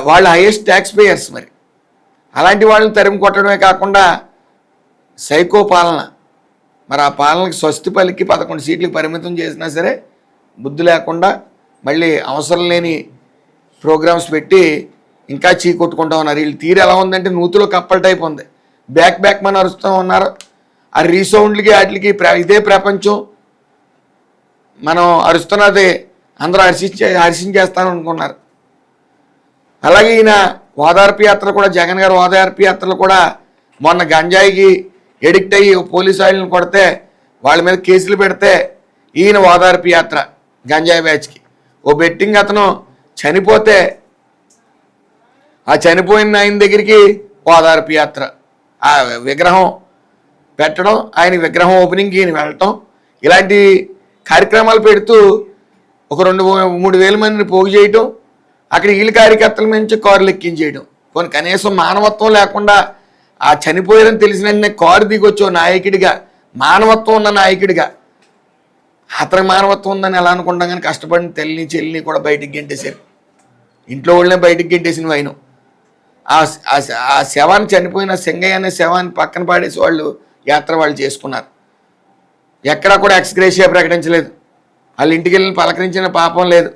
వాళ్ళు highest tax payers. మరి అలాంటి వాళ్ళని తరిమి కొట్టడమే కాకుండా సైకో పాలన. మరి ఆ పాలనకి స్వస్తి పలికి 11 సీట్లకు పరిమితం చేసినా సరే బుద్ధి లేకుండా మళ్ళీ అవసరం లేని ప్రోగ్రామ్స్ పెట్టి ఇంకా చీకొట్టుకుంటా ఉన్నారు. వీళ్ళు తీరు ఎలా ఉందంటే నూతిలో కప్పల టైప్ ఉంది. బ్యాక్ మన అరుస్తూ ఉన్నారు. ఆ రీసౌండ్లకి వాటికి ఇదే ప్రపంచం, మనం అరుస్తున్నది అందరూ హర్షించేస్తాను అనుకున్నారు. అలాగే ఈయన ఓదార్పు యాత్ర కూడా, జగన్ గారు ఓదార్పు యాత్రలు కూడా మొన్న గంజాయికి ఎడిక్ట్ అయ్యి పోలీసు వాళ్ళని కొడితే వాళ్ళ మీద కేసులు పెడితే ఈయన ఓదార్పు యాత్ర గంజాయి బ్యాచ్కి. ఓ బెట్టింగ్ అతను చనిపోతే ఆ చనిపోయిన ఆయన దగ్గరికి ఓదార్పు యాత్ర, ఆ విగ్రహం పెట్టడం, ఆయన విగ్రహం ఓపెనింగ్కి ఈయన వెళ్ళటం, ఇలాంటి కార్యక్రమాలు పెడుతూ ఒక 2-3 వేల మందిని పోగు చేయటం, అక్కడ వీళ్ళ కార్యకర్తల నుంచి కారులు ఎక్కించేయడం. కొన్ని కనీసం మానవత్వం లేకుండా ఆ చనిపోయారని తెలిసిన వెంటనే కారు దిగొచ్చో నాయకుడిగా, మానవత్వం ఉన్న నాయకుడిగా. అతనికి మానవత్వం ఉందని ఎలా అనుకుంటాం, కానీ కష్టపడిన తల్లిని చెల్లిని కూడా బయటికి గెంటేశారు. ఇంట్లో వాళ్ళనే బయటికి గెంటేసిన వైను. ఆ శవాన్ని, చనిపోయిన సింగయ్య అనే శవాన్ని పక్కన పాడేసి వాళ్ళు యాత్ర వాళ్ళు చేసుకున్నారు. ఎక్కడా కూడా ఎక్స్గ్రేషియా ప్రకటించలేదు. వాళ్ళ ఇంటికి వెళ్ళి పలకరించిన పాపం లేదు.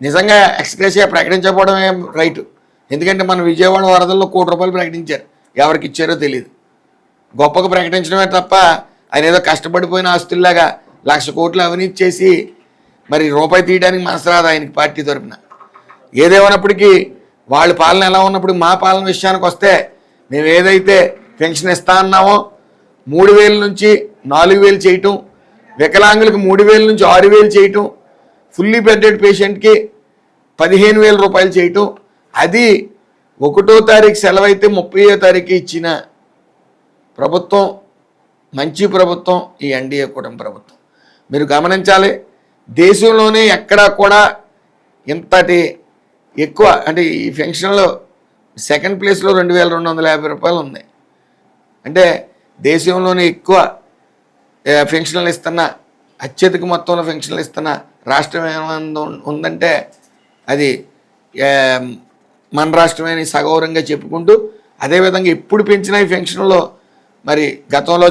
నిజంగా ఎక్స్గ్రేషియా ప్రకటించకపోవడం ఏం రైటు. ఎందుకంటే మన విజయవాడ వరదల్లో ₹1 ప్రకటించారు, ఎవరికి ఇచ్చారో తెలియదు. గొప్పగా ప్రకటించడమే తప్ప ఆయన ఏదో కష్టపడిపోయిన ఆస్తుల్లాగా 1,00,000 కోట్లు అవినీతి చేసి మరి రూపాయి తీయడానికి మనసు రాదు ఆయనకి పార్టీ తరపున. ఏదేమన్నప్పటికీ వాళ్ళ పాలన ఎలా ఉన్నప్పుడు మా పాలన విషయానికి వస్తే, మేము ఏదైతే పెన్షన్ ఇస్తా అన్నామో 3,000 నుంచి 4,000 చేయటం, వికలాంగులకు 3,000 నుంచి 6,000 చేయటం, ఫుల్లీ బెడెడ్ పేషెంట్కి 15,000 రూపాయలు చేయటం, అది 1వ తారీఖు సెలవు అయితే 30వ తారీఖు ఇచ్చిన ప్రభుత్వం మంచి ప్రభుత్వం ఈ ఎన్డీఏ కూటమి ప్రభుత్వం. మీరు గమనించాలి, దేశంలోనే ఎక్కడా కూడా ఇంతటి ఎక్కువ, అంటే ఈ పెన్షన్లో సెకండ్ ప్లేస్లో ₹2,250 ఉంది. అంటే దేశంలోనే ఎక్కువ పెన్షన్లు ఇస్తున్న, అత్యధిక మొత్తంలో పెన్షన్లు ఇస్తున్న రాష్ట్రం ఏమైనా ఉందంటే అది మన రాష్ట్రమని సగౌరవంగా చెప్పుకుంటూ, అదేవిధంగా ఎప్పుడు పెంచిన ఈ పెన్షన్లో మరి గతంలో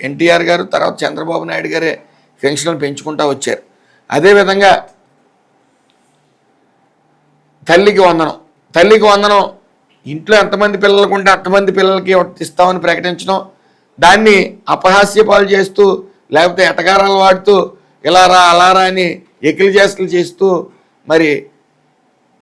ఎన్టీఆర్ గారు, తర్వాత చంద్రబాబు నాయుడు గారే పెన్షన్లు పెంచుకుంటూ వచ్చారు. అదేవిధంగా తల్లికి వందనం ఇంట్లో ఎంతమంది పిల్లలకు ఉంటే అంతమంది పిల్లలకి ఇస్తామని ప్రకటించడం, దాన్ని అపహాస్యపాలు చేస్తూ లేకపోతే ఎటకారాలు వాడుతూ ఇలా రా అలా రా అని ఎకిలి చేష్టలు చేస్తూ మరి